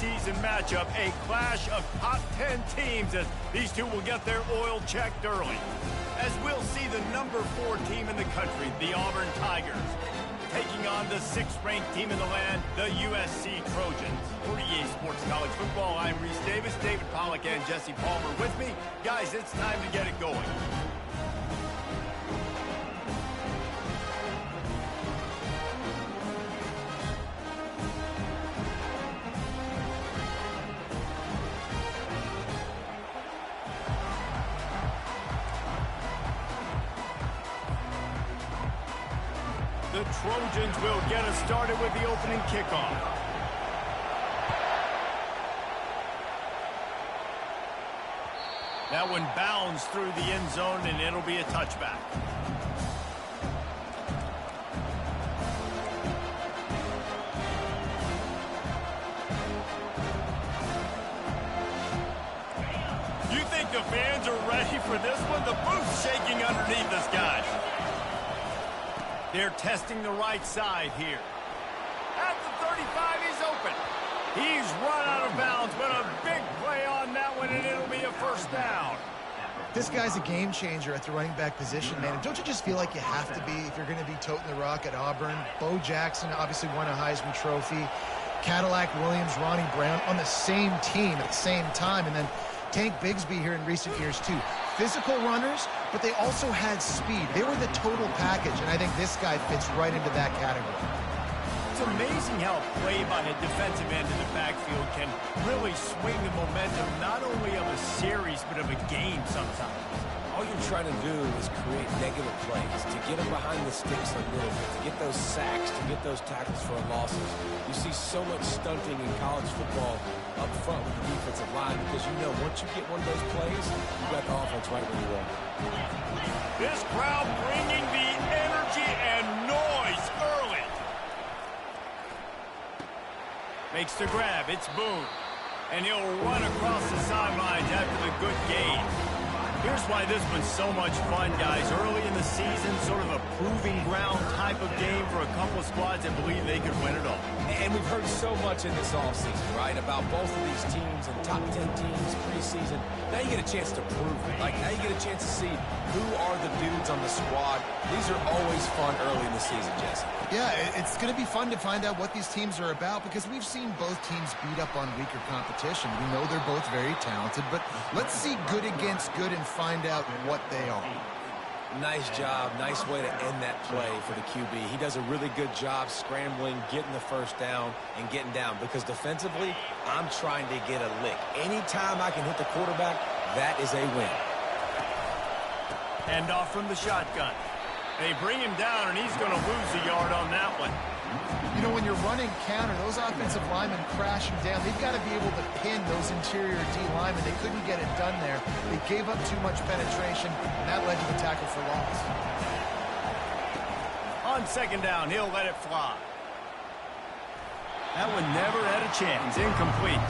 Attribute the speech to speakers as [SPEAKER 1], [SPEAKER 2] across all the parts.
[SPEAKER 1] season matchup, a clash of top 10 teams as these two will get their oil checked early. As we'll see the number 4 team in the country, the Auburn Tigers, taking on the 6th-ranked team in the land, the USC Trojans. For EA Sports College Football, I'm Reese Davis, David Pollack, and Jesse Palmer with me. Guys, it's time to get it going. The Trojans will get us started with the opening kickoff. That one bounds through the end zone, and it'll be a touchback. You think the fans are ready for this one? The booth's shaking underneath us, guys. They're testing the right side here. At the 35, he's open. He's run out of bounds, but a big play on that one, and it'll be a first down.
[SPEAKER 2] This guy's a game changer at the running back position, man. And don't you just feel like you have to be if you're going to be toting the rock at Auburn? Bo Jackson obviously won a Heisman Trophy. Cadillac Williams, Ronnie Brown on the same team at the same time. And then Tank Bigsby here in recent years, too. Physical runners, but they also had speed. They were the total package, and I think this guy fits right into that category.
[SPEAKER 1] It's amazing how a play by a defensive end in the backfield can really swing the momentum not only of a series, but of a game sometimes.
[SPEAKER 3] All you're trying to do is create negative plays, to get them behind the sticks a little bit, to get those sacks, to get those tackles for losses. You see so much stunting in college football up front with the defensive line because you know once you get one of those plays, you got the offense right where you want.
[SPEAKER 1] This crowd bringing the energy and noise early. Makes the grab. It's Boone. And he'll run across the sidelines after the good gain. Here's why this one's so much fun, guys. Early in the season, sort of a proving ground type of game for a couple of squads that believe they could win it all.
[SPEAKER 3] And we've heard so much in this offseason, right, about both of these teams and top 10 teams preseason. Now you get a chance to prove it. Like, now you get a chance to see who are the dudes on the squad. These are always fun early in the season, Jesse.
[SPEAKER 2] Yeah, it's going to be fun to find out what these teams are about because we've seen both teams beat up on weaker competition. We know they're both very talented, but let's see good against good and find out what they are.
[SPEAKER 3] Nice job. Nice way to end that play for the QB. He does a really good job scrambling, getting the first down, and getting down because defensively, I'm trying to get a lick. Anytime I can hit the quarterback, that is a win.
[SPEAKER 1] Hand off from the shotgun. They bring him down, and he's going to lose a yard on that one.
[SPEAKER 2] You know, when you're running counter, those offensive linemen crashing down, they've got to be able to pin those interior D linemen. They couldn't get it done there. They gave up too much penetration, and that led to the tackle for loss.
[SPEAKER 1] On second down, he'll let it fly. That one never had a chance. Incomplete.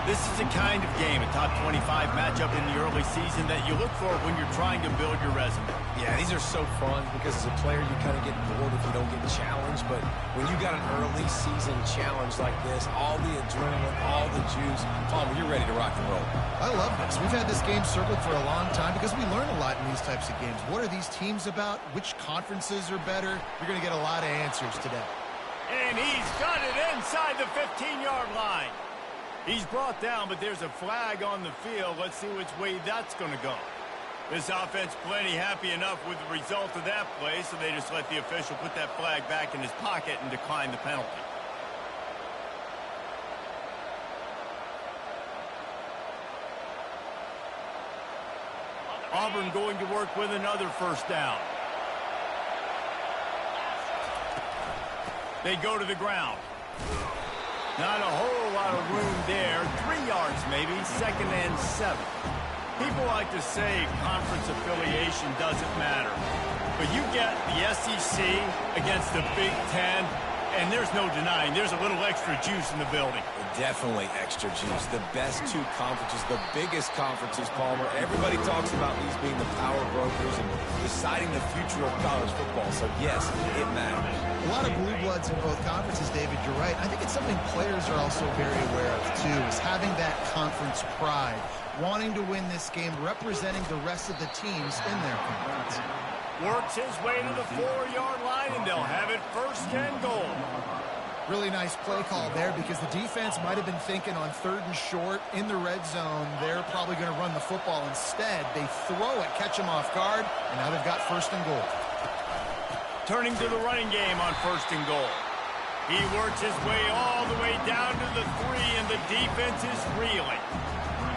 [SPEAKER 1] This is the kind of game, a top 25 matchup in the early season that you look for when you're trying to build your resume.
[SPEAKER 3] Yeah, these are so fun because as a player, you kind of get bored if you don't get challenged. But when you got an early season challenge like this, all the adrenaline, all the juice, Palmer, you're ready to rock and roll.
[SPEAKER 2] I love this. We've had this game circled for a long time because we learn a lot in these types of games. What are these teams about? Which conferences are better? You're going to get a lot of answers today.
[SPEAKER 1] And he's got it inside the 15-yard line. He's brought down, but there's a flag on the field. Let's see which way that's going to go. This offense plenty happy enough with the result of that play, so they just let the official put that flag back in his pocket and decline the penalty. Auburn going to work with another first down. They go to the ground. Not a whole lot of room there. 3 yards maybe, 2nd and 7. People like to say conference affiliation doesn't matter. But you get the SEC against the Big Ten, and there's no denying there's a little extra juice in the building.
[SPEAKER 3] Definitely extra juice. The best two conferences, the biggest conferences, Palmer. Everybody talks about these being the power brokers and deciding the future of college football. So, yes, it matters.
[SPEAKER 2] A lot of blue bloods in both conferences, David. You're right. I think it's something players are also very aware of. too, is having that conference pride, wanting to win this game, representing the rest of the teams in their conference.
[SPEAKER 1] Works his way to the 4-yard line, and they'll have it 1st and goal.
[SPEAKER 2] Really nice play call there because the defense might have been thinking on 3rd and short in the red zone. They're probably going to run the football. Instead, they throw it, catch them off guard, and now they've got 1st and goal.
[SPEAKER 1] Turning to the running game on 1st and goal. He works his way all the way down to the 3, and the defense is reeling.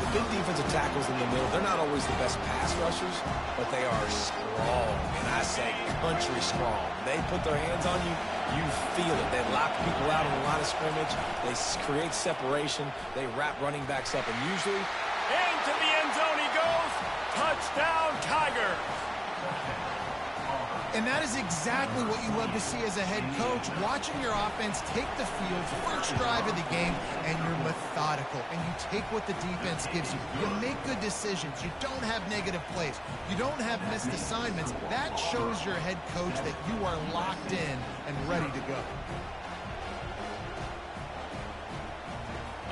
[SPEAKER 3] The big defensive tackles in the middle, they're not always the best pass rushers, but they are strong, and I say country strong. They put their hands on you, you feel it. They lock people out on the line of scrimmage. They create separation. They wrap running backs up, and usually
[SPEAKER 1] into the end zone he goes. Touchdown, Tigers.
[SPEAKER 2] And that is exactly what you love to see as a head coach, watching your offense take the field, first drive of the game, and you're methodical, and you take what the defense gives you. You make good decisions. You don't have negative plays. You don't have missed assignments. That shows your head coach that you are locked in and ready to go.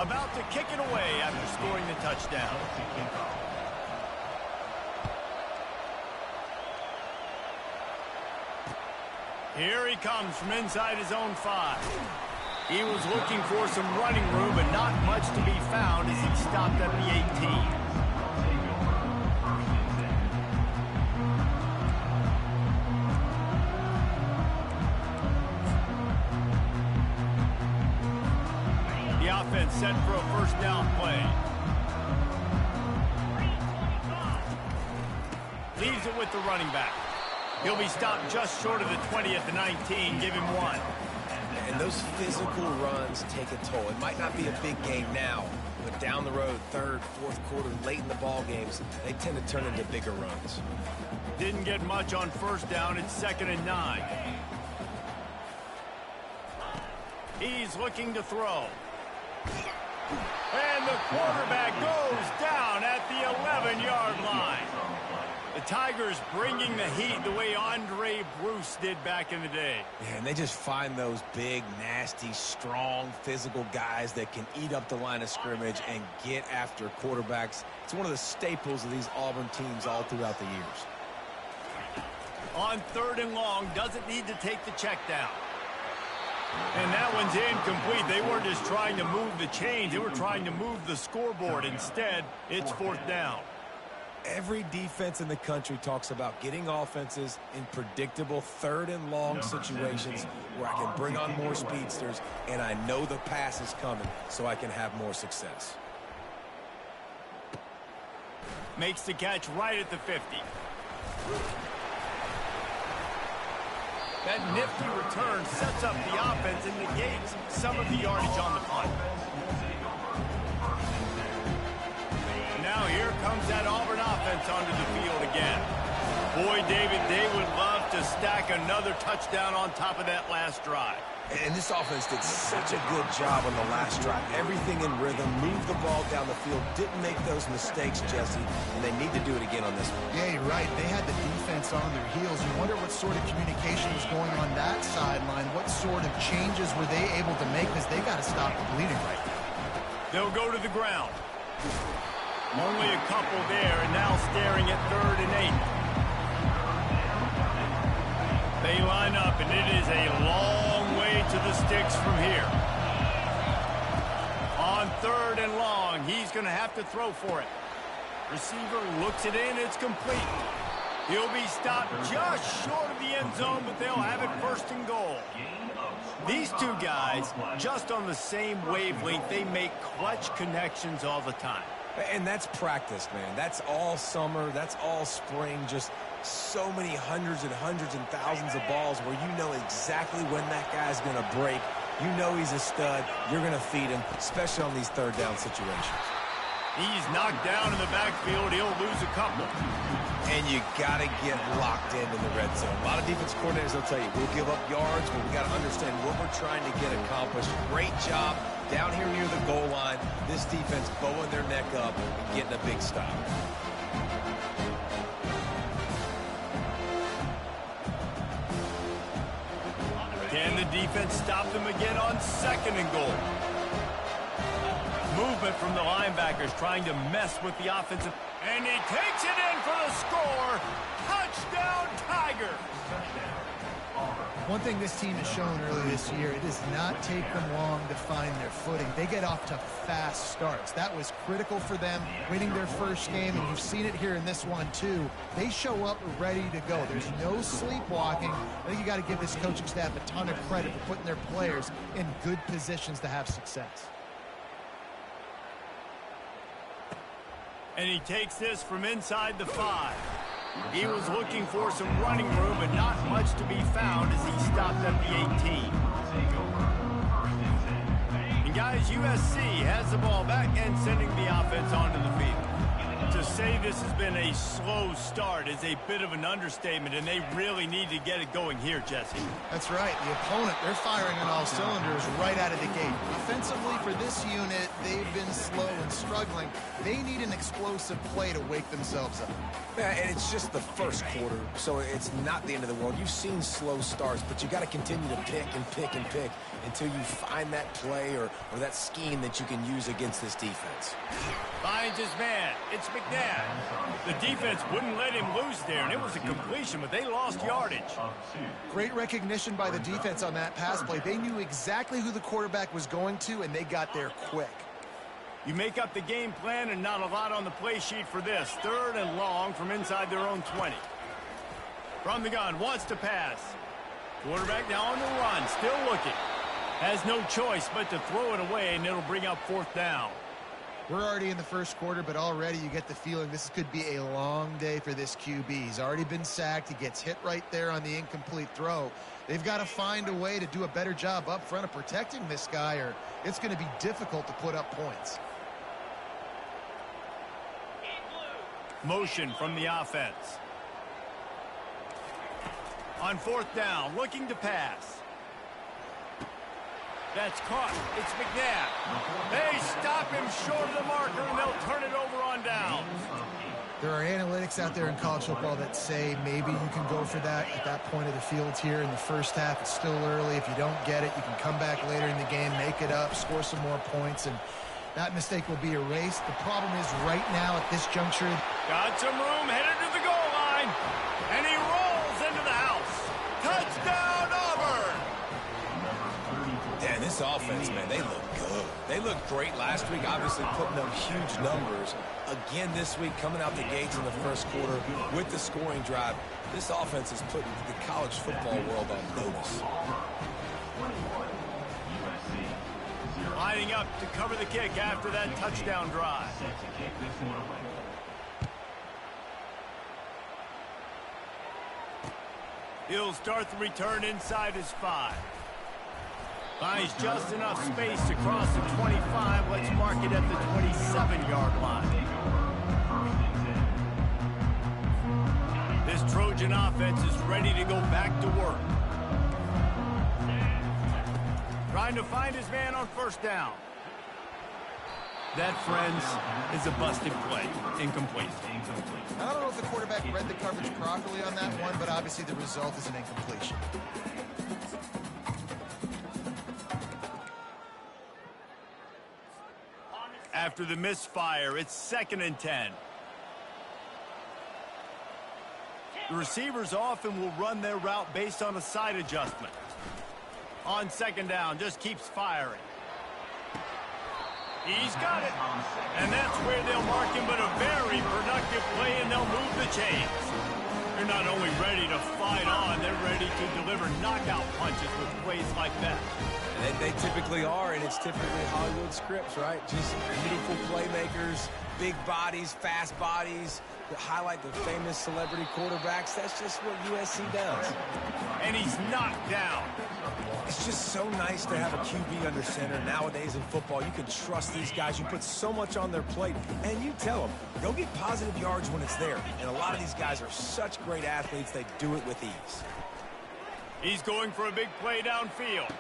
[SPEAKER 1] About to kick it away after scoring the touchdown. Here he comes from inside his own 5. He was looking for some running room, but not much to be found as he stopped at the 18. The offense set for a 1st down play. Leaves it with the running back. He'll be stopped just short of the 20 at the 19. Give him 1.
[SPEAKER 3] And those physical runs take a toll. It might not be a big game now, but down the road, 3rd, 4th quarter, late in the ball games, they tend to turn into bigger runs.
[SPEAKER 1] Didn't get much on 1st down. It's 2nd and 9. He's looking to throw. And the quarterback goes down at the 11-yard line. The Tigers bringing the heat the way Andre Bruce did back in the day.
[SPEAKER 3] Yeah, and they just find those big, nasty, strong, physical guys that can eat up the line of scrimmage and get after quarterbacks. It's one of the staples of these Auburn teams all throughout the years.
[SPEAKER 1] On 3rd and long, doesn't need to take the check down. And that one's incomplete. They weren't just trying to move the chains. They were trying to move the scoreboard. Instead, it's 4th down.
[SPEAKER 3] Every defense in the country talks about getting offenses in predictable 3rd and long situations where I can bring on more speedsters and I know the pass is coming so I can have more success.
[SPEAKER 1] Makes the catch right at the 50. That nifty return sets up the offense and negates some of the yardage on the punt. Now here comes that Auburn offense onto the field again. Boy, David, they would love to stack another touchdown on top of that last drive.
[SPEAKER 3] And this offense did such a good job on the last drive. Everything in rhythm, moved the ball down the field, didn't make those mistakes, Jesse, and they need to do it again on this one.
[SPEAKER 2] Yeah, you're right. They had the defense on their heels. You wonder what sort of communication was going on that sideline. What sort of changes were they able to make because they got to stop the bleeding right now.
[SPEAKER 1] They'll go to the ground. Only a couple there, and now staring at 3rd and 8. They line up, and it is a long way to the sticks from here. On 3rd and long, he's going to have to throw for it. Receiver looks it in. It's complete. He'll be stopped just short of the end zone, but they'll have it 1st and goal. These two guys, just on the same wavelength, they make clutch connections all the time.
[SPEAKER 3] And that's practice, man. That's all summer. That's all spring. Just so many hundreds and thousands of balls where you know exactly when that guy's going to break. You know he's a stud. You're going to feed him, especially on these 3rd down situations.
[SPEAKER 1] He's knocked down in the backfield. He'll lose a couple.
[SPEAKER 3] And you got to get locked in the red zone. A lot of defense coordinators will tell you, we'll give up yards, but we got to understand what we're trying to get accomplished. Great job down here near the goal line. This defense bowing their neck up and getting a big stop.
[SPEAKER 1] Can the defense stop them again on 2nd and goal? movement from the linebackers trying to mess with the offensive. And he takes it in for the score. Touchdown, Tigers.
[SPEAKER 2] One thing this team has shown earlier this year, it does not take them long to find their footing. They get off to fast starts. That was critical for them, winning their first game, and you've seen it here in this one too. They show up ready to go. There's no sleepwalking. I think you got to give this coaching staff a ton of credit for putting their players in good positions to have success.
[SPEAKER 1] And he takes this from inside the 5. He was looking for some running room, but not much to be found as he stopped at the 18. And guys, USC has the ball back and sending the offense onto the field. To say this has been a slow start is a bit of an understatement, and they really need to get it going here, Jesse.
[SPEAKER 2] That's right. The opponent, they're firing on all cylinders right out of the gate. Offensively, for this unit, they've been slow and struggling. They need an explosive play to wake themselves up.
[SPEAKER 3] Yeah, and it's just the first quarter, so it's not the end of the world. You've seen slow starts, but you got to continue to pick and pick and pick until you find that play or that scheme that you can use against this defense.
[SPEAKER 1] Finds his man. It's McNabb. The defense wouldn't let him lose there, and it was a completion, but they lost yardage.
[SPEAKER 2] Great recognition by the defense on that pass play. They knew exactly who the quarterback was going to, and they got there quick.
[SPEAKER 1] You make up the game plan, and not a lot on the play sheet for this. 3rd and long from inside their own 20. From the gun, wants to pass. Quarterback now on the run, still looking. Has no choice but to throw it away, and it'll bring up 4th down.
[SPEAKER 2] We're already in the first quarter, but already you get the feeling this could be a long day for this QB. He's already been sacked. He gets hit right there on the incomplete throw. They've got to find a way to do a better job up front of protecting this guy, or it's going to be difficult to put up points.
[SPEAKER 1] Motion from the offense. On 4th down, looking to pass. That's caught. It's McNabb. They stop him short of the marker, and they'll turn it over on downs.
[SPEAKER 2] There are analytics out there in college football that say maybe you can go for that at that point of the field here in the first half. It's still early. If you don't get it, you can come back later in the game, make it up, score some more points, and that mistake will be erased. The problem is right now at this juncture.
[SPEAKER 1] Got some room, headed to the goal line, and he rolls into the house. Touchdown, Auburn!
[SPEAKER 3] Yeah, this offense, man, they look good. They looked great last week, obviously putting up huge numbers. Again this week, coming out the gates in the first quarter with the scoring drive. This offense is putting the college football world on notice.
[SPEAKER 1] Lining up to cover the kick after that touchdown drive. He'll start the return inside his 5. Finds just enough space to cross the 25. Let's mark it at the 27-yard line. This Trojan offense is ready to go back to work. Trying to find his man on 1st down. That, friends, is a busted play. Incomplete.
[SPEAKER 2] I don't know if the quarterback read the coverage properly on that one, but obviously the result is an incompletion.
[SPEAKER 1] After the misfire, it's 2nd and 10. The receivers often will run their route based on a side adjustment. On 2nd down, just keeps firing. He's got it. And that's where they'll mark him, but a very productive play, and they'll move the chains. They're not only ready to fight on, they're ready to deliver knockout punches with plays like that.
[SPEAKER 3] They typically are, and it's typically Hollywood scripts, right? Just beautiful playmakers, big bodies, fast bodies that highlight the famous celebrity quarterbacks. That's just what USC does.
[SPEAKER 1] And he's knocked down.
[SPEAKER 3] It's just so nice to have a QB under center. Nowadays in football, you can trust these guys. You put so much on their plate, and you tell them, go get positive yards when it's there. And a lot of these guys are such great athletes, they do it with ease.
[SPEAKER 1] He's going for a big play downfield.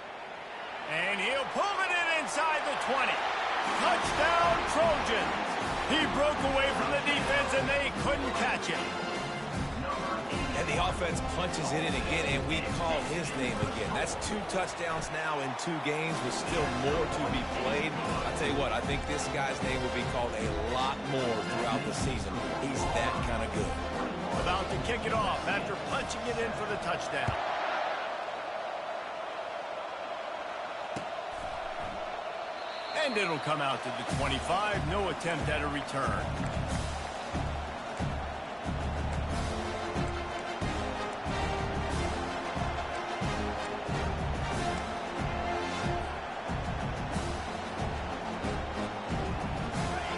[SPEAKER 1] And he'll pull it in inside the 20. Touchdown, Trojans. He broke away from the defense, and they couldn't catch him.
[SPEAKER 3] And And the offense punches it in again, and we call his name again. That's 2 touchdowns now in 2 games with still more to be played. I'll tell you what, I think this guy's name will be called a lot more throughout the season. He's that kind of good.
[SPEAKER 1] About to kick it off after punching it in for the touchdown. And it'll come out to the 25. No attempt at a return.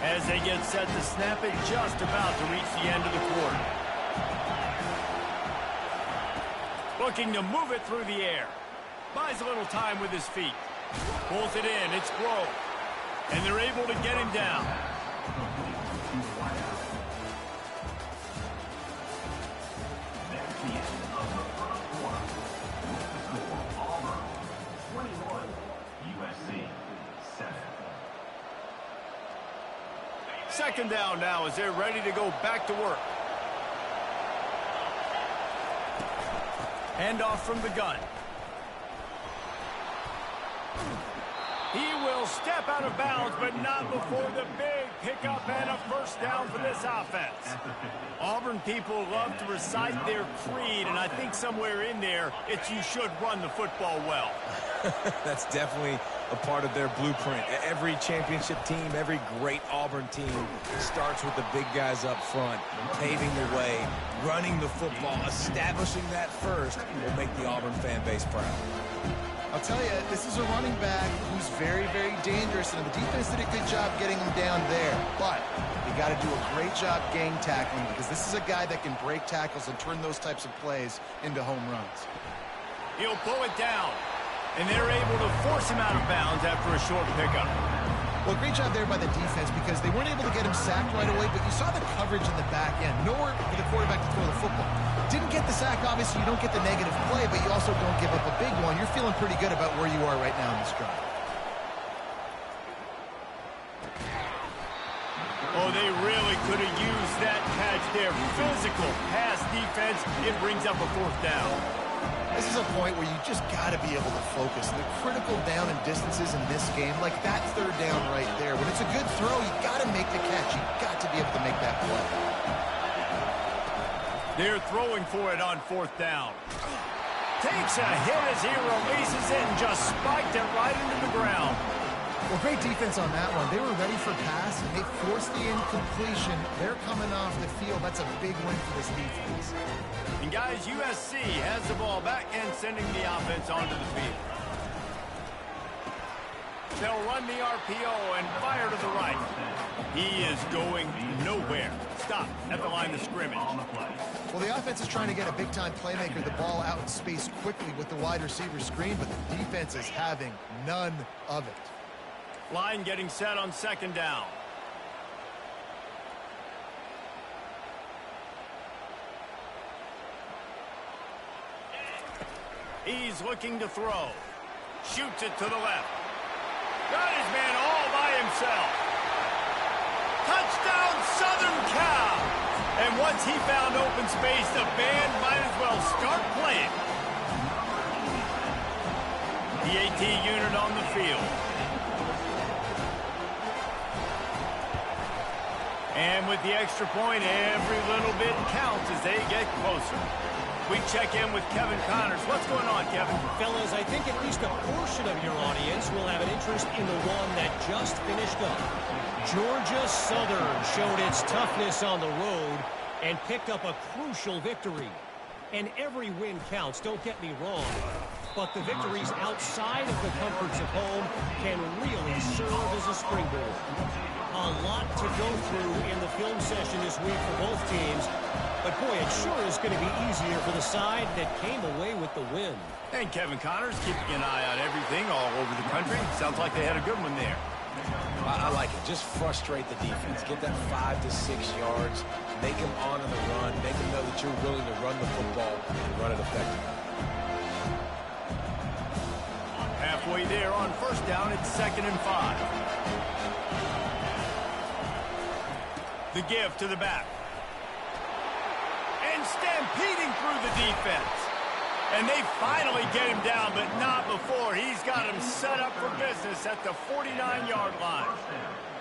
[SPEAKER 1] As they get set to snap it, just about to reach the end of the quarter. Looking to move it through the air. Buys a little time with his feet. Pulls it in. It's Grove. And they're able to get him down. Second down now as they're ready to go back to work. Handoff from the gun. He will step out of bounds, but not before the big pickup and a first down for this offense. Auburn people love to recite their creed, and I think somewhere in there, it's you should run the football well.
[SPEAKER 3] That's definitely a part of their blueprint. Every championship team, every great Auburn team starts with the big guys up front, paving the way, running the football, establishing that first will make the Auburn fan base proud.
[SPEAKER 2] I'll tell you, this is a running back who's very, very dangerous, and the defense did a good job getting him down there. But you got to do a great job gang tackling, because this is a guy that can break tackles and turn those types of plays into home runs.
[SPEAKER 1] He'll pull it down, and they're able to force him out of bounds after a short pickup.
[SPEAKER 2] Well, great job there by the defense, because they weren't able to get him sacked right away, but you saw the coverage in the back end. Nowhere for the quarterback to throw the football. Didn't get the sack, obviously. You don't get the negative play, but you also don't give up a big one. You're feeling pretty good about where you are right now in this drive.
[SPEAKER 1] Oh, they really could have used that catch there. Physical pass defense. It brings up a fourth down.
[SPEAKER 2] This is a point where you just got to be able to focus. The critical down and distances in this game, like that third down right there. When it's a good throw, you got to make the catch. You got to be able to make that play.
[SPEAKER 1] They're throwing for it on fourth down. Takes a hit as he releases it and just spiked it right into the ground.
[SPEAKER 2] Well, great defense on that one. They were ready for pass, and they forced the incompletion. They're coming off the field. That's a big win for this defense.
[SPEAKER 1] And guys, USC has the ball back and sending the offense onto the field. They'll run the RPO and fire to the right. He is going nowhere. Stop at the line of scrimmage.
[SPEAKER 2] Well, the offense is trying to get a big-time playmaker the ball out in space quickly with the wide receiver screen, but the defense is having none of it.
[SPEAKER 1] Line getting set on second down. He's looking to throw. Shoots it to the left. Got his man all by himself. Touchdown, Southern Cal. And once he found open space, the band might as well start playing. The AT unit on the field. And with the extra point, every little bit counts as they get closer. We check in with Kevin Connors. What's going on, Kevin?
[SPEAKER 4] Fellas, I think at least a portion of your audience will have an interest in the one that just finished up. Georgia Southern showed its toughness on the road and picked up a crucial victory. And every win counts, don't get me wrong. But the victories outside of the comforts of home can really serve as a springboard. A lot to go through in the film session this week for both teams. But, boy, it sure is going to be easier for the side that came away with the win.
[SPEAKER 1] And Kevin Connors keeping an eye on everything all over the country. Sounds like they had a good one there.
[SPEAKER 3] I like it. Just frustrate the defense. Get that 5 to 6 yards. Make them honor the run. Make them know that you're willing to run the football and run it effectively.
[SPEAKER 1] Halfway there on first down, it's 2nd and 5. The give to the back. And stampeding through the defense. And they finally get him down, but not before. He's got him set up for business at the 49-yard line.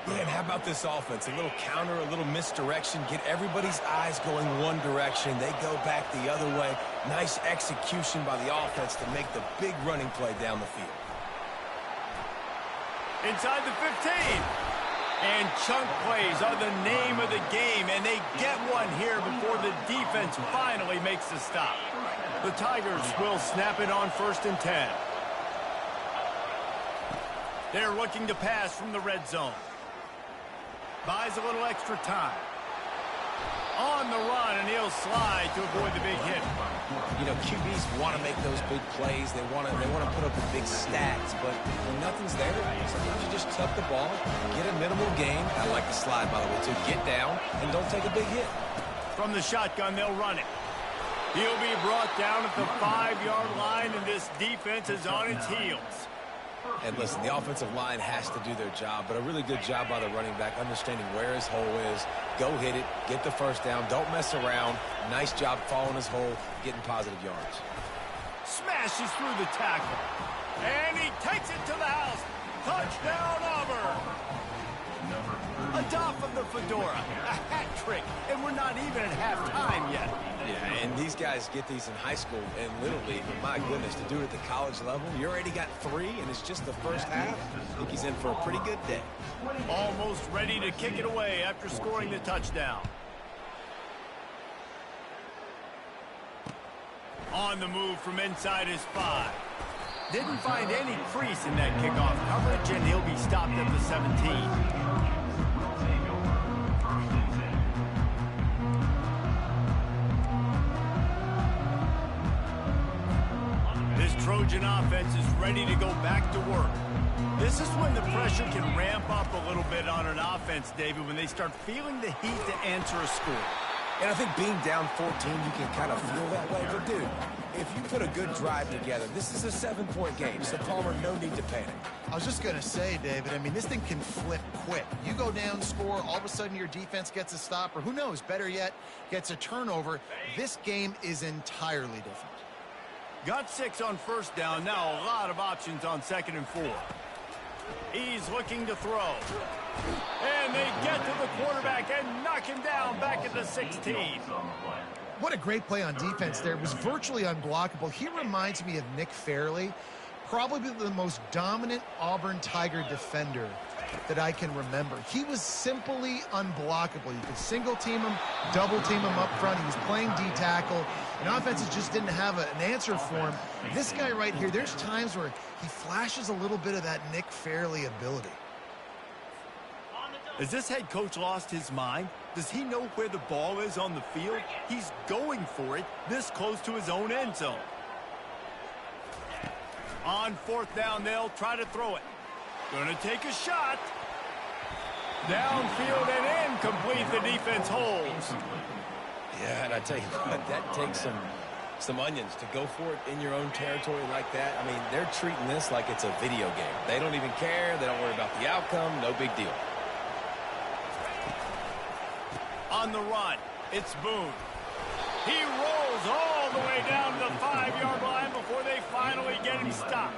[SPEAKER 3] Yeah, and how about this offense? A little counter, a little misdirection. Get everybody's eyes going one direction. They go back the other way. Nice execution by the offense to make the big running play down the field.
[SPEAKER 1] Inside the 15. And chunk plays are the name of the game, and they get one here before the defense finally makes the stop. The Tigers will snap it on 1st and 10. They're looking to pass from the red zone. Buys a little extra time. On the run, and he'll slide to avoid the big hit.
[SPEAKER 3] You know, QBs want to make those big plays. They want to put up the big stats, but when nothing's there, sometimes you just tuck the ball, get a minimal gain. I like the slide, by the way, too. Get down and don't take a big hit.
[SPEAKER 1] From the shotgun, they'll run it. He'll be brought down at the 5-yard line, and this defense is on its heels.
[SPEAKER 3] And listen, the offensive line has to do their job, but a really good job by the running back, understanding where his hole is. Go hit it, get the first down, don't mess around. Nice job following his hole, getting positive yards.
[SPEAKER 1] Smashes through the tackle. And he takes it to the house. Touchdown, Auburn. A doff of the fedora, a hat trick, and we're not even at halftime yet.
[SPEAKER 3] Yeah, and these guys get these in high school and Little League, but my goodness, to do it at the college level, you already got 3, and it's just the first half. I think he's in for a pretty good day.
[SPEAKER 1] Almost ready to kick it away after scoring the touchdown. On the move from inside his 5. Didn't find any crease in that kickoff coverage, and he'll be stopped at the 17. This Trojan offense is ready to go back to work. This is when the pressure can ramp up a little bit on an offense, David, when they start feeling the heat to answer a score.
[SPEAKER 3] And I think being down 14, you can kind of feel that way. But, dude, if you put a good drive together, this is a 7-point game. So, Palmer, no need to panic.
[SPEAKER 2] I was just going to say, David, I mean, this thing can flip quick. You go down, score, all of a sudden your defense gets a stop, or who knows, better yet, gets a turnover. This game is entirely different.
[SPEAKER 1] Got 6 on 1st down. Now a lot of options on 2nd and 4. He's looking to throw. And they get to the quarterback and knock him down back at the 16.
[SPEAKER 2] What a great play on defense there. It was virtually unblockable. He reminds me of Nick Fairley, probably the most dominant Auburn Tiger defender that I can remember. He was simply unblockable. You could single team him, double team him up front. He was playing D-tackle, and offenses just didn't have an answer for him. This guy right here, there's times where he flashes a little bit of that Nick Fairley ability.
[SPEAKER 1] Has this head coach lost his mind? Does he know where the ball is on the field? He's going for it this close to his own end zone. On 4th down, they'll try to throw it. Gonna take a shot. Downfield and incomplete. The defense holds.
[SPEAKER 3] Yeah, and I tell you what, that takes some onions to go for it in your own territory like that. I mean, they're treating this like it's a video game. They don't even care. They don't worry about the outcome. No big deal.
[SPEAKER 1] On the run, it's Boone. He rolls all the way down to the 5-yard line before they finally get him stopped.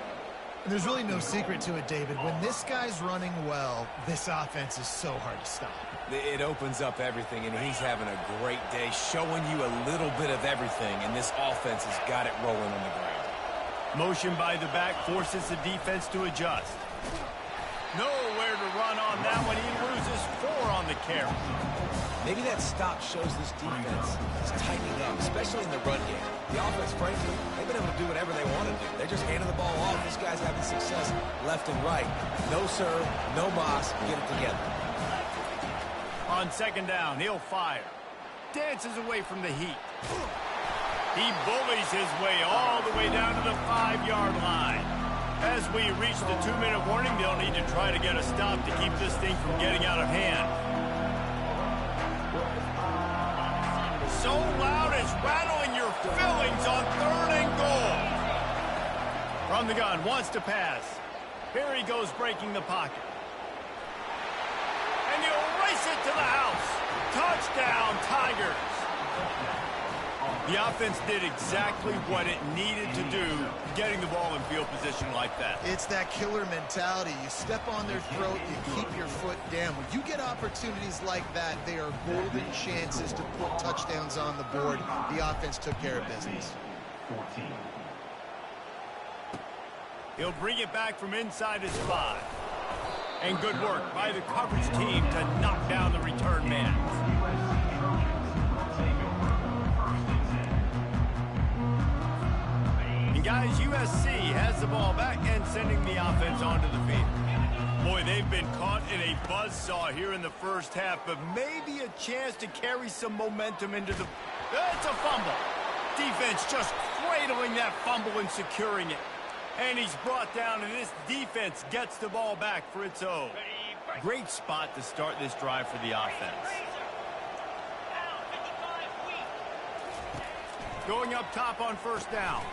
[SPEAKER 2] And there's really no secret to it, David. When this guy's running well, this offense is so hard to stop.
[SPEAKER 3] It opens up everything, and he's having a great day, showing you a little bit of everything, and this offense has got it rolling on the ground.
[SPEAKER 1] Motion by the back forces the defense to adjust. Nowhere to run on that one. He loses 4 on the carry.
[SPEAKER 3] Maybe that stop shows this defense is tightening up, especially in the run game. The offense, frankly, they've been able to do whatever they want to do. They're just handing the ball off. This guy's having success left and right. No serve, no moss, get it together.
[SPEAKER 1] On 2nd down, he'll fire. Dances away from the heat. He bullies his way all the way down to the 5-yard line. As we reach the 2-minute warning, they'll need to try to get a stop to keep this thing from getting out of hand. So loud it's rattling your fillings on 3rd and goal. From the gun, wants to pass. Here he goes breaking the pocket. And he'll race it to the house. Touchdown, Tigers. The offense did exactly what it needed to do, getting the ball in field position like that.
[SPEAKER 2] It's that killer mentality. You step on their throat, you keep your foot down. When you get opportunities like that, they are golden chances to put touchdowns on the board. The offense took care of business.
[SPEAKER 5] 14.
[SPEAKER 1] He'll bring it back from inside his 5. And good work by the coverage team to knock down the return man. And guys, USC has the ball back and sending the offense onto the field. Boy, they've been caught in a buzzsaw here in the first half, but maybe a chance to carry some momentum into the... It's a fumble. Defense just cradling that fumble and securing it. And he's brought down, and this defense gets the ball back for its own. Great spot to start this drive for the offense. Going up top on first down.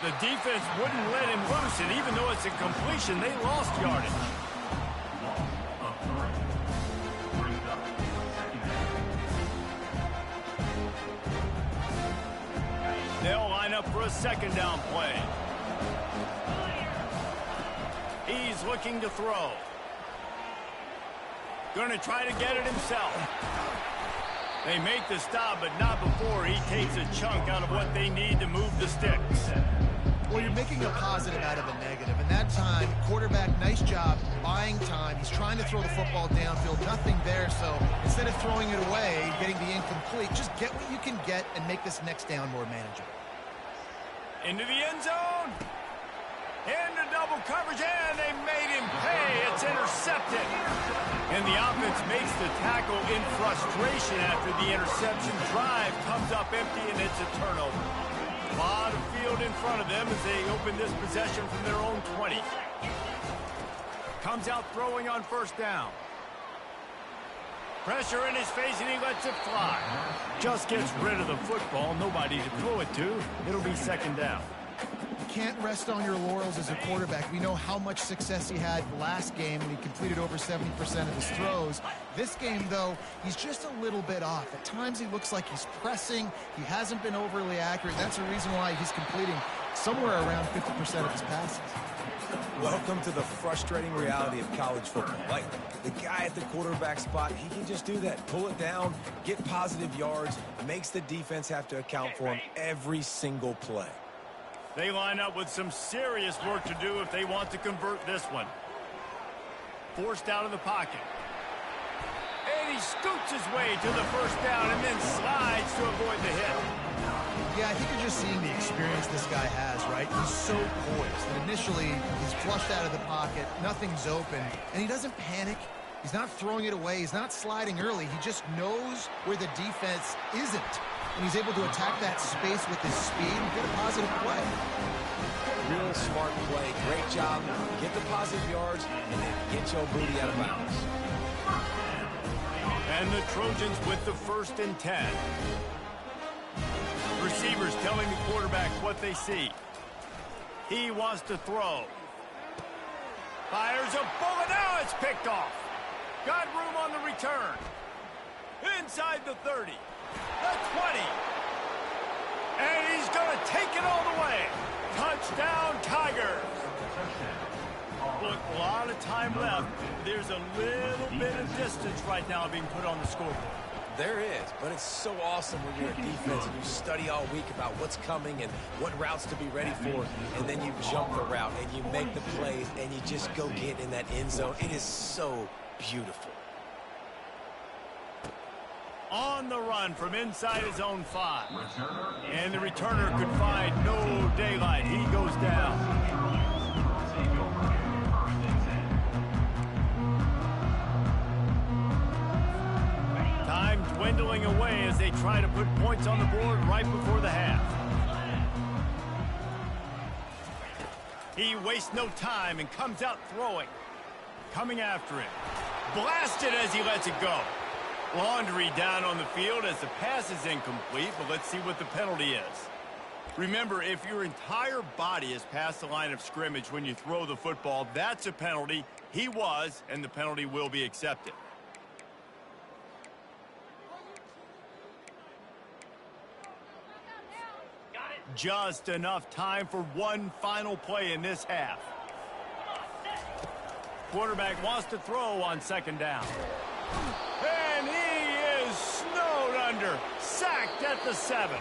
[SPEAKER 1] The defense wouldn't let him loose, and even though it's a completion, they lost yardage. They'll line up for a second down play. He's looking to throw. Going to try to get it himself. They make the stop, but not before he takes a chunk out of what they need to move the sticks.
[SPEAKER 2] Well, you're making a positive out of a negative. And that time, quarterback, nice job buying time. He's trying to throw the football downfield. Nothing there, so instead of throwing it away, getting the incomplete, just get what you can get and make this next down more manageable.
[SPEAKER 1] Into the end zone. Into double coverage, and they made him pay. It's intercepted. And the offense makes the tackle in frustration after the interception. Drive comes up empty, and it's a turnover. A lot of field in front of them as they open this possession from their own 20. Comes out throwing on first down. Pressure in his face, and he lets it fly. Just gets rid of the football. Nobody to throw it to. It'll be second down.
[SPEAKER 2] You can't rest on your laurels as a quarterback. We know how much success he had last game when he completed over 70% of his throws. This game, though, he's just a little bit off. At times he looks like he's pressing. He hasn't been overly accurate. That's the reason why he's completing somewhere around 50% of his passes.
[SPEAKER 3] Welcome to the frustrating reality of college football. Like, the guy at the quarterback spot, he can just do that. Pull it down, get positive yards, makes the defense have to account for him every single play.
[SPEAKER 1] They line up with some serious work to do if they want to convert this one. Forced out of the pocket. And he scoots his way to the first down and then slides to avoid the hit.
[SPEAKER 2] Yeah, I think you're just seeing the experience this guy has, right? He's so poised that initially he's flushed out of the pocket, nothing's open, and he doesn't panic. He's not throwing it away. He's not sliding early. He just knows where the defense isn't, and he's able to attack that space with his speed and get a positive play.
[SPEAKER 3] Real smart play. Great job. Get the positive yards and then get your booty out of bounds.
[SPEAKER 1] And the Trojans with the 1st and 10. Receivers telling the quarterback what they see. He wants to throw. Fires a bullet. Now it's picked off. Got room on the return. Inside the 30. The 20. And he's going to take it all the way. Touchdown, Tigers. Look, a lot of time left. There's a little bit of distance right now being put on the scoreboard.
[SPEAKER 3] There is, but it's so awesome when you're a defense and you study all week about what's coming and what routes to be ready for, and then you jump the route and you make the plays and you just go get in that end zone. It is so beautiful.
[SPEAKER 1] On the run from inside his own 5. And the returner could find no daylight. He goes down. Time dwindling away as they try to put points on the board right before the half. He wastes no time and comes out throwing. Coming after him. Blasted as he lets it go. Laundry down on the field as the pass is incomplete, but let's see what the penalty is. Remember, if your entire body is past the line of scrimmage when you throw the football, that's a penalty. He was, and the penalty will be accepted. just enough time for one final play in this half. Quarterback wants to throw on second down. And he is snowed under. Sacked at the 7.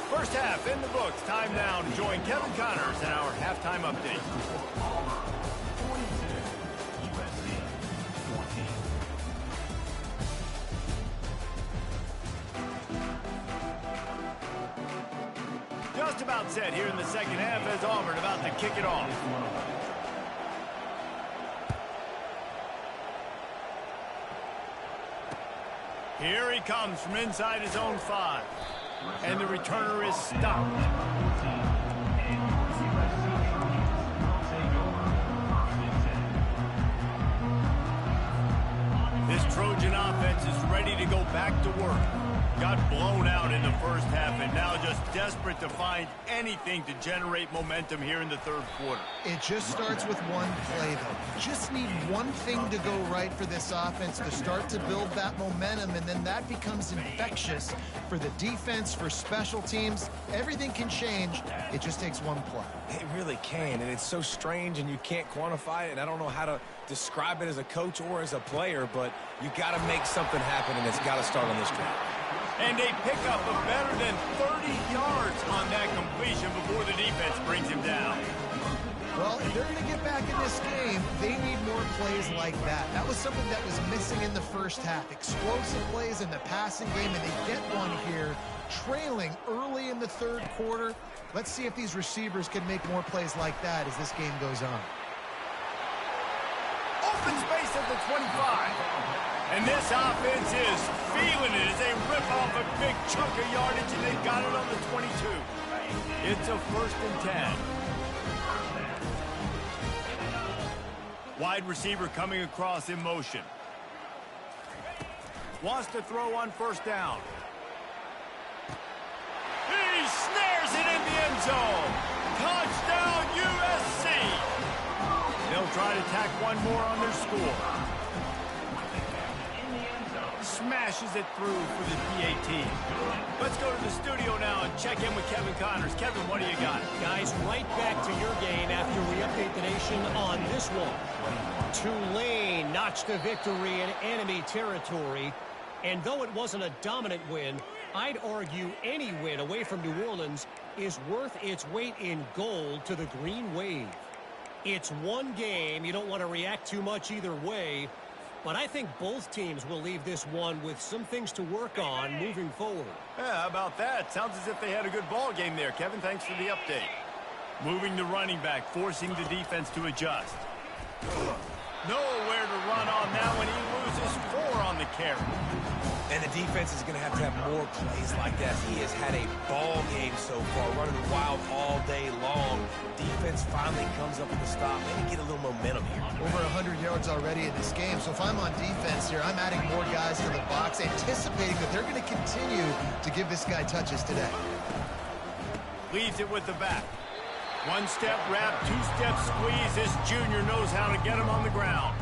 [SPEAKER 1] First half in the books. Time now to join Kevin Connors in our halftime update. Just about set here in the second half as Auburn about to kick it off. Here he comes from inside his own 5. And the returner is stopped. This Trojan offense is ready to go back to work. Got blown out in the first half and now just desperate to find anything to generate momentum here in the third quarter.
[SPEAKER 2] It just starts with one play, though. Just need one thing to go right for this offense to start to build that momentum, and then that becomes infectious for the defense, for special teams. Everything can change. It just takes one play.
[SPEAKER 3] It really can, and it's so strange, and you can't quantify it, and I don't know how to describe it as a coach or as a player, but you got to make something happen, and it's got to start on this drive.
[SPEAKER 1] And a pickup of better than 30 yards on that completion before the defense brings him down.
[SPEAKER 2] Well, if they're going to get back in this game, they need more plays like that. That was something that was missing in the first half. Explosive plays in the passing game, and they get one here, trailing early in the third quarter. Let's see if these receivers can make more plays like that as this game goes on.
[SPEAKER 1] Open space at the 25. And this offense is feeling it as they rip off a big chunk of yardage, and they've got it on the 22. It's a 1st and 10. Wide receiver coming across in motion. Wants to throw on first down. He snares it in the end zone. Touchdown, USC. They'll try to tack one more on their score. Smashes it through for the PAT. Let's go to the studio now and check in with Kevin Connors. Kevin, what do you got?
[SPEAKER 4] Guys, right back to your game after we update the nation on this one. Tulane notched a victory in enemy territory. And though it wasn't a dominant win, I'd argue any win away from New Orleans is worth its weight in gold to the Green Wave. It's one game. You don't want to react too much either way. But I think both teams will leave this one with some things to work on moving forward.
[SPEAKER 1] Yeah, how about that? Sounds as if they had a good ball game there. Kevin, thanks for the update. Moving the running back, forcing the defense to adjust. Nowhere to run on that one. He loses 4 on the carry.
[SPEAKER 3] And the defense is going to have more plays like that. He has had a ball game so far, running wild all day long. Defense finally comes up with a stop. Maybe get a little momentum here.
[SPEAKER 2] Over 100 yards already in this game. So if I'm on defense here, I'm adding more guys to the box, anticipating that they're going to continue to give this guy touches today.
[SPEAKER 1] Leaves it with the back. One-step wrap, two-step squeeze. This junior knows how to get him on the ground.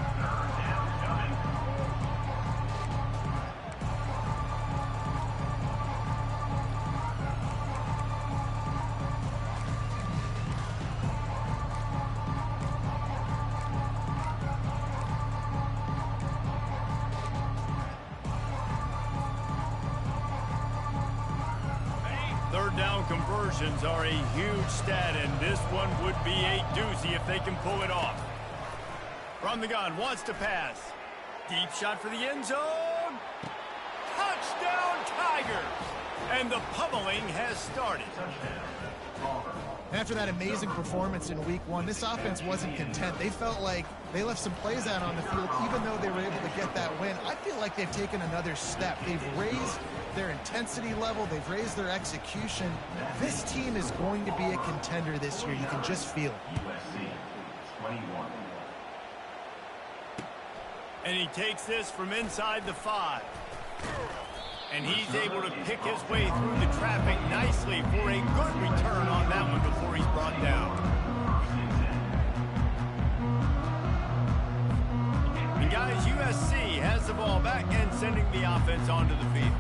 [SPEAKER 1] Third down conversions are a huge stat, and this one would be a doozy if they can pull it off. From the gun, wants to pass. Deep shot for the end zone. Touchdown, Tigers! And the pummeling has started.
[SPEAKER 2] After that amazing performance in week 1, this offense wasn't content. They felt like they left some plays out on the field, even though they were able to get that win. I feel like they've taken another step. They've raised their intensity level. They've raised their execution. This team is going to be a contender this year. You can just feel it.
[SPEAKER 1] And he takes this from inside the 5. And he's able to pick his way through the traffic nicely for a good return on that one before he's brought down. And guys, USC has the ball back and sending the offense onto the field.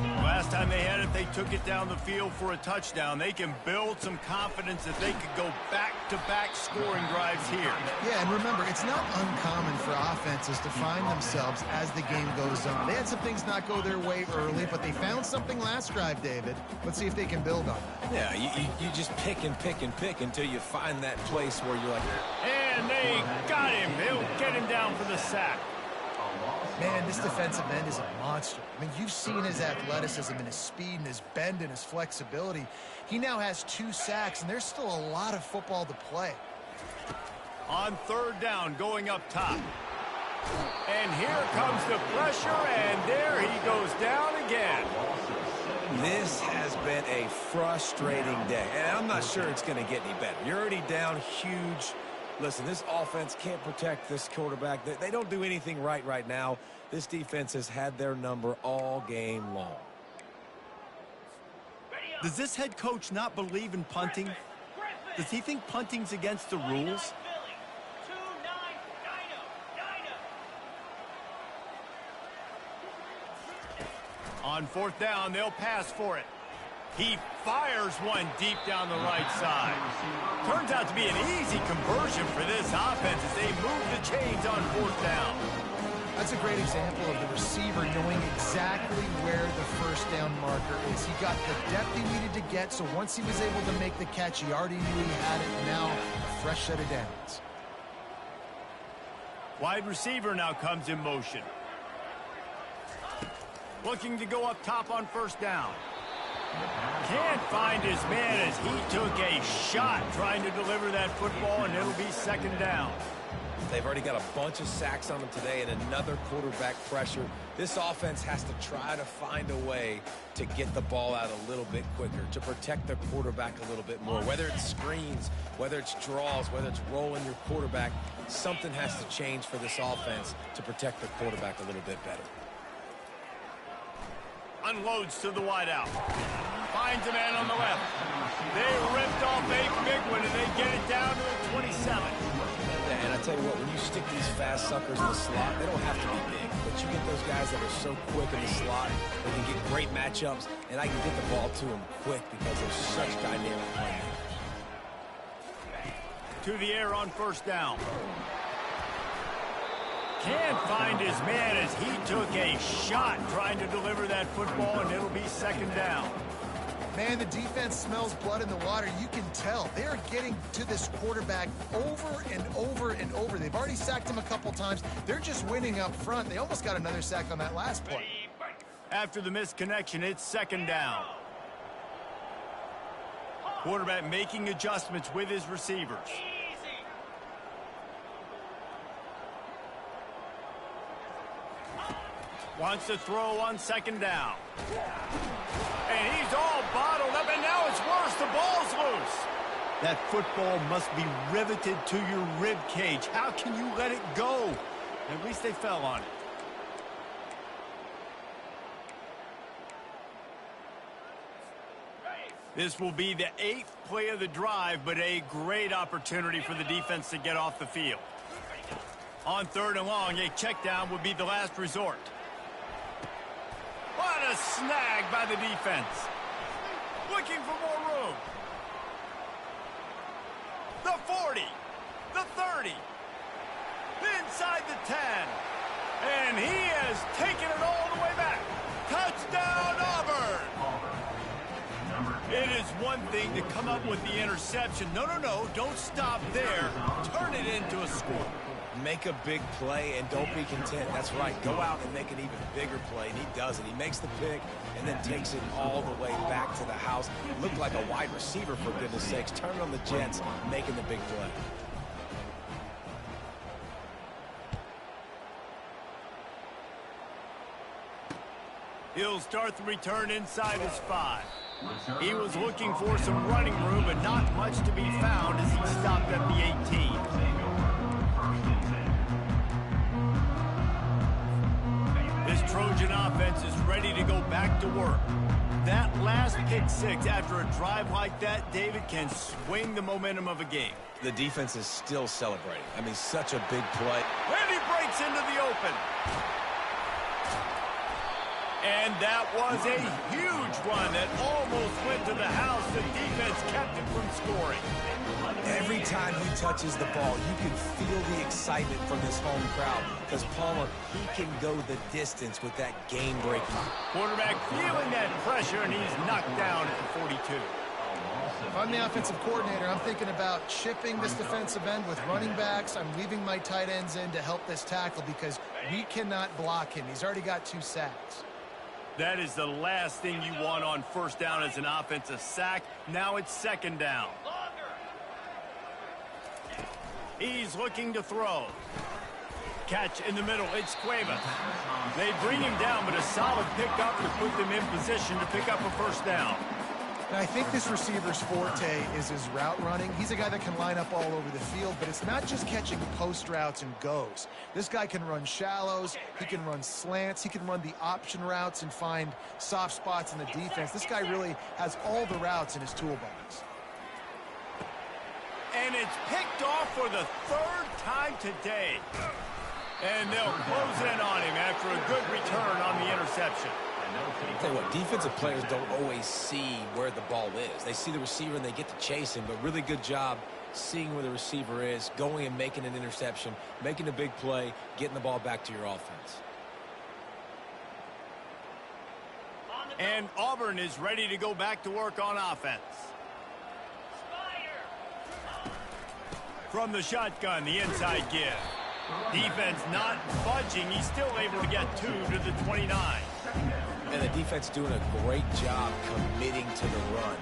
[SPEAKER 1] Last time they had it, they took it down the field for a touchdown. They can build some confidence that they could go back-to-back scoring drives here.
[SPEAKER 2] Yeah, and remember, it's not uncommon for offenses to find themselves as the game goes on. They had some things not go their way early, but they found something last drive, David. Let's see if they can build on that.
[SPEAKER 3] Yeah, you just pick and pick and pick until you find that place where you're like...
[SPEAKER 1] And they got him. They'll get him down for the sack.
[SPEAKER 2] Man, this defensive end is a monster. I mean, you've seen his athleticism and his speed and his bend and his flexibility. He now has 2 sacks, and there's still a lot of football to play.
[SPEAKER 1] On third down, going up top. And here comes the pressure, and there he goes down again.
[SPEAKER 3] This has been a frustrating day, and I'm not sure it's going to get any better. You're already down huge. Listen, this offense can't protect this quarterback. They don't do anything right now. This defense has had their number all game long.
[SPEAKER 1] Does this head coach not believe in punting? Does he think punting's against the rules? On fourth down, they'll pass for it. He fires one deep down the right side. Turns out to be an easy conversion for this offense as they move the chains on fourth down.
[SPEAKER 2] That's a great example of the receiver knowing exactly where the first down marker is. He got the depth he needed to get, so once he was able to make the catch, he already knew he had it. Now, a fresh set of downs.
[SPEAKER 1] Wide receiver now comes in motion. Looking to go up top on first down. Can't find his man as he took a shot trying to deliver that football, and it'll be second down.
[SPEAKER 3] They've already got a bunch of sacks on them today and another quarterback pressure. This offense has to try to find a way to get the ball out a little bit quicker, to protect their quarterback a little bit more. Whether it's screens, whether it's draws, whether it's rolling your quarterback, something has to change for this offense to protect their quarterback a little bit better.
[SPEAKER 1] Unloads to the wideout. Finds a man on the left. They ripped off a big one, and they get it down to the 27.
[SPEAKER 3] Yeah, and I tell you what, when you stick these fast suckers in the slot, they don't have to be big, but you get those guys that are so quick in the slot, they can get great matchups, and I can get the ball to them quick because they're such dynamic playmakers.
[SPEAKER 1] To the air on first down. Can't find his man as he took a shot trying to deliver that football, and it'll be second down.
[SPEAKER 2] Man, the defense smells blood in the water. You can tell. They are getting to this quarterback over and over and over. They've already sacked him a couple times. They're just winning up front. They almost got another sack on that last play.
[SPEAKER 1] After the missed connection, it's second down. Quarterback making adjustments with his receivers. Wants to throw on second down. And he's all bottled up, and now it's worse. The ball's loose. That football must be riveted to your rib cage. How can you let it go? At least they fell on it. This will be the 8th play of the drive, but a great opportunity for the defense to get off the field. On third and long, a check down would be the last resort. What a snag by the defense. Looking for more room. The 40. The 30. Inside the 10. And he has taken it all the way back. Touchdown, Auburn. It is one thing to come up with the interception. No, don't stop there. Turn it into a score.
[SPEAKER 3] Make a big play and don't be content. That's right. Go out and make an even bigger play, and he does it. He makes the pick and then takes it all the way back to the house. Looked like a wide receiver, for goodness sakes. Turn on the Jets, making the big play.
[SPEAKER 1] He'll start the return inside his 5. He was looking for some running room, but not much to be found as he stopped at the 18. This Trojan offense is ready to go back to work. That last pick 6 after a drive like that, David, can swing the momentum of a game.
[SPEAKER 3] The defense is still celebrating. I mean, such a big play.
[SPEAKER 1] And he breaks into the open. And that was a huge run that almost went to the house. The defense kept him from scoring.
[SPEAKER 3] Every time he touches the ball, you can feel the excitement from this home crowd because Palmer, he can go the distance with that game-breaking.
[SPEAKER 1] Quarterback feeling that pressure, and he's knocked down at the 42.
[SPEAKER 2] If I'm the offensive coordinator, I'm thinking about chipping this defensive end with running backs. I'm leaving my tight ends in to help this tackle because we cannot block him. He's already got 2 sacks.
[SPEAKER 1] That is the last thing you want on first down as an offensive sack. Now it's second down. He's looking to throw. Catch in the middle. It's Cueva. They bring him down, but a solid pickup to put them in position to pick up a first down.
[SPEAKER 2] And I think this receiver's forte is his route running. He's a guy that can line up all over the field, but it's not just catching post routes and goes. This guy can run shallows, he can run slants, he can run the option routes and find soft spots in the defense. This guy really has all the routes in his toolbox.
[SPEAKER 1] And it's picked off for the 3rd time today. And they'll close in on him after a good return on the interception.
[SPEAKER 3] I'll tell you what, defensive players don't always see where the ball is. They see the receiver and they get to chase him, but really good job seeing where the receiver is, going and making an interception, making a big play, getting the ball back to your offense.
[SPEAKER 1] And Auburn is ready to go back to work on offense. From the shotgun, the inside give. Defense not budging. He's still able to get 2 to the 29.
[SPEAKER 3] And the defense doing a great job committing to the run.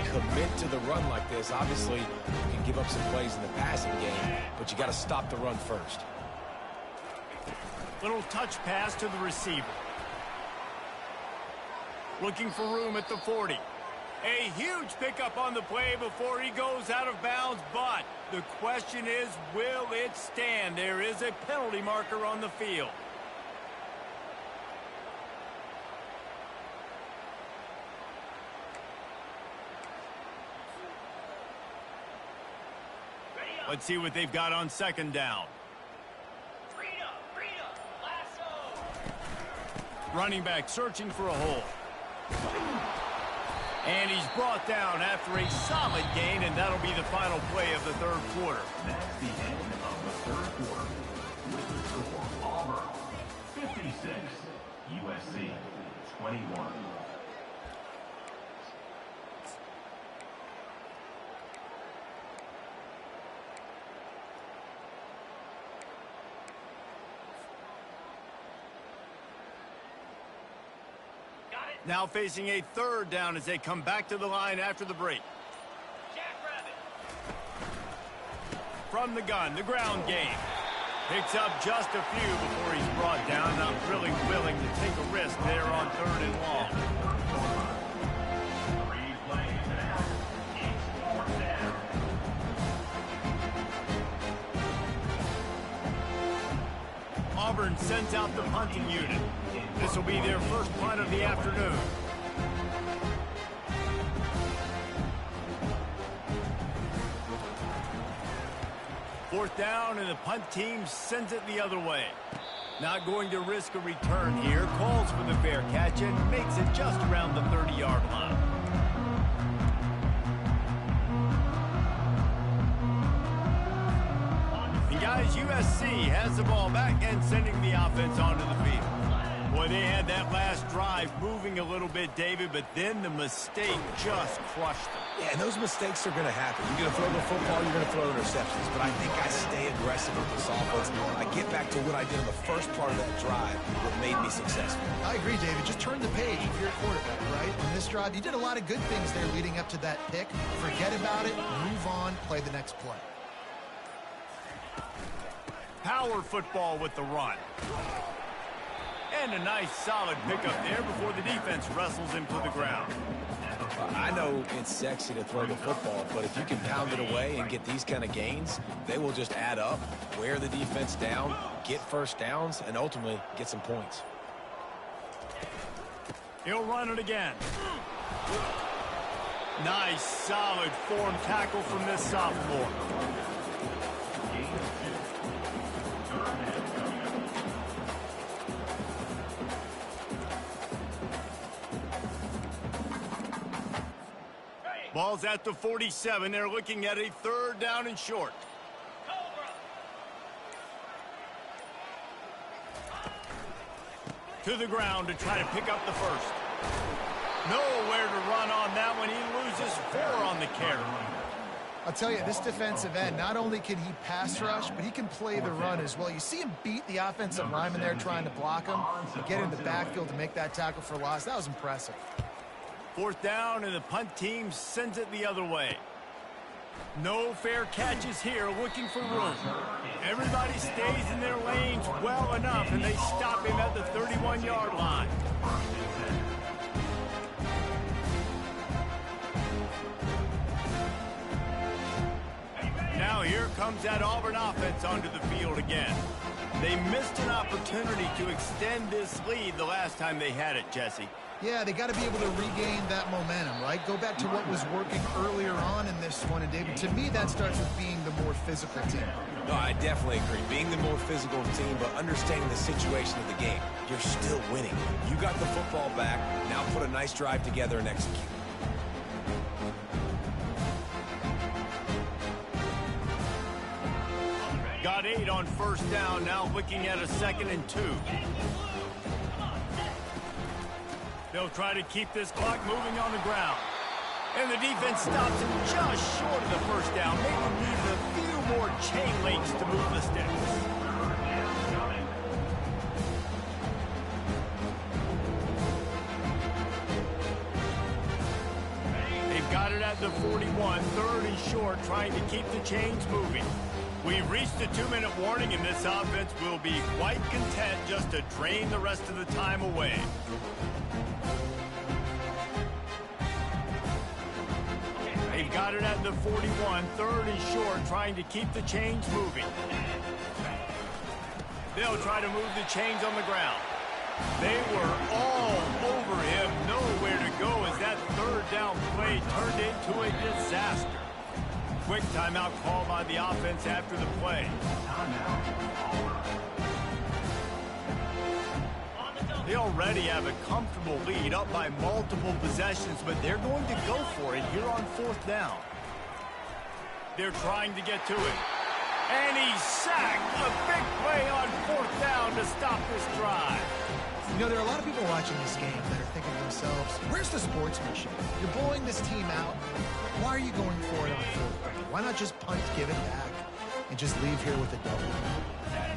[SPEAKER 3] Commit to the run like this. Obviously, you can give up some plays in the passing game, but you got to stop the run first.
[SPEAKER 1] Little touch pass to the receiver. Looking for room at the 40. A huge pickup on the play before he goes out of bounds, but the question is, will it stand? There is a penalty marker on the field. Let's see what they've got on second down. Running back searching for a hole. And he's brought down after a solid gain, and that'll be the final play of the 3rd quarter.
[SPEAKER 5] That's the end of the 3rd quarter. With the score, Auburn 56, USC 21.
[SPEAKER 1] Now facing a 3rd down as they come back to the line after the break. From the gun, the ground game. Picks up just a few before he's brought down. Not really willing to take a risk there on 3rd and long.
[SPEAKER 5] 3 plays and out. It's 4th down.
[SPEAKER 1] Auburn sends out the punting unit. This will be their first punt of the afternoon. Fourth down, and the punt team sends it the other way. Not going to risk a return here. Calls for the fair catch and makes it just around the 30-yard line. And guys, USC has the ball back and sending the offense onto the field. Boy, they had that last drive moving a little bit, David, but then the mistake just crushed them.
[SPEAKER 3] Yeah, and those mistakes are going to happen. You're going to throw the football, you're going to throw interceptions. But I think I stay aggressive with this offense. I get back to what I did in the first part of that drive, what made me successful.
[SPEAKER 2] I agree, David. Just turn the page if you're a quarterback, right? On this drive, you did a lot of good things there leading up to that pick. Forget about it, move on, play the next play.
[SPEAKER 1] Power football with the run. And a nice solid pickup there before the defense wrestles him to the ground.
[SPEAKER 3] I know it's sexy to throw the football, but if you can pound it away and get these kind of gains, they will just add up, wear the defense down, get first downs, and ultimately get some points.
[SPEAKER 1] He'll run it again. Nice, solid form tackle from this sophomore. Ball's at the 47. They're looking at a 3rd down and short. To the ground to try to pick up the first. Nowhere to run on that one. He loses 4 on the carry.
[SPEAKER 2] I'll tell you, this defensive end, not only can he pass rush, but he can play the run as well. You see him beat the offensive lineman there trying to block him and get in the backfield to make that tackle for loss. That was impressive.
[SPEAKER 1] 4th down, and the punt team sends it the other way. No fair catches here, looking for room. Everybody stays in their lanes well enough, and they stop him at the 31-yard line. Now here comes that Auburn offense onto the field again. They missed an opportunity to extend this lead the last time they had it, Jesse.
[SPEAKER 2] Yeah, they got to be able to regain that momentum, right? Go back to what was working earlier on in this one. And, David, to me, that starts with being the more physical team.
[SPEAKER 3] No, I definitely agree. Being the more physical team, but understanding the situation of the game. You're still winning. You got the football back. Now put a nice drive together and execute.
[SPEAKER 1] Got 8 on 1st down, now looking at a 2nd and 2. They'll try to keep this clock moving on the ground. And the defense stops him just short of the 1st down. Maybe needs a few more chain links to move the sticks. They've got it at the 41, 3rd and short, trying to keep the chains moving. We've reached the 2-minute warning, and this offense will be quite content just to drain the rest of the time away. They've got it at the 41, 3rd and short, trying to keep the chains moving. They'll try to move the chains on the ground. They were all over him, nowhere to go as that 3rd down play turned into a disaster. Quick timeout call by the offense after the play. They already have a comfortable lead up by multiple possessions, but they're going to go for it here on 4th down. They're trying to get to it. And he's sacked. A big play on 4th down to stop this drive.
[SPEAKER 2] You know, there are a lot of people watching this game that are thinking to themselves, where's the sportsmanship? You're blowing this team out. Why are you going for it on 4th down? Why not just punt, give it back, and just leave here with a double?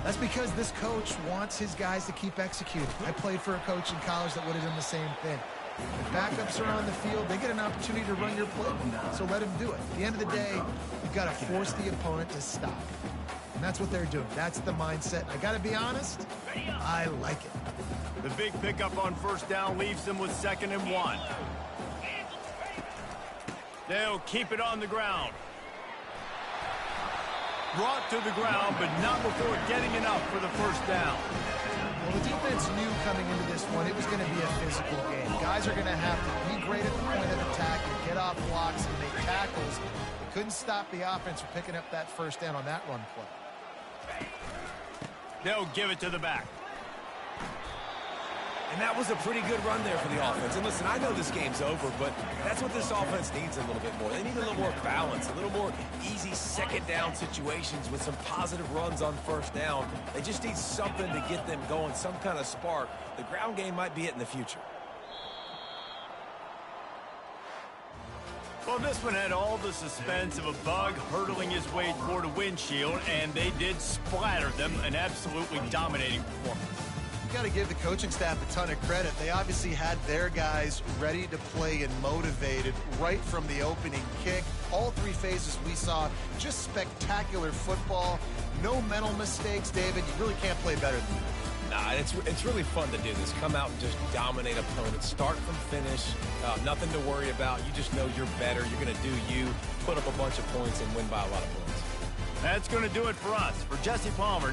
[SPEAKER 2] That's because this coach wants his guys to keep executing. I played for a coach in college that would have done the same thing. If backups are on the field, they get an opportunity to run your playbook, so let them do it. At the end of the day, you've got to force the opponent to stop. And that's what they're doing. That's the mindset. I got to be honest, I like it.
[SPEAKER 1] The big pickup on 1st down leaves them with 2nd and 1. They'll keep it on the ground. Brought to the ground, but not before getting enough for the 1st down.
[SPEAKER 2] Well, the defense knew coming into this one it was going to be a physical game. Guys are going to have to be great at the point of attack and get off blocks and make tackles. They couldn't stop the offense from picking up that 1st down on that run play.
[SPEAKER 1] They'll give it to the back.
[SPEAKER 3] And that was a pretty good run there for the offense. And listen, I know this game's over, but that's what this offense needs a little bit more. They need a little more balance, a little more easy 2nd down situations with some positive runs on 1st down. They just need something to get them going, some kind of spark. The ground game might be it in the future.
[SPEAKER 1] Well, this one had all the suspense of a bug hurtling his way toward a windshield, and they did splatter them, an absolutely dominating performance.
[SPEAKER 2] Got to give the coaching staff a ton of credit. They obviously had their guys ready to play and motivated right from the opening kick. All 3 phases we saw just spectacular football. No mental mistakes, David. You really can't play better than that.
[SPEAKER 3] Nah, it's really fun to do this. Come out and just dominate opponents. Start from finish. Nothing to worry about. You just know you're better. You're going to do you, put up a bunch of points, and win by a lot of points.
[SPEAKER 1] That's going to do it for us. For Jesse Palmer,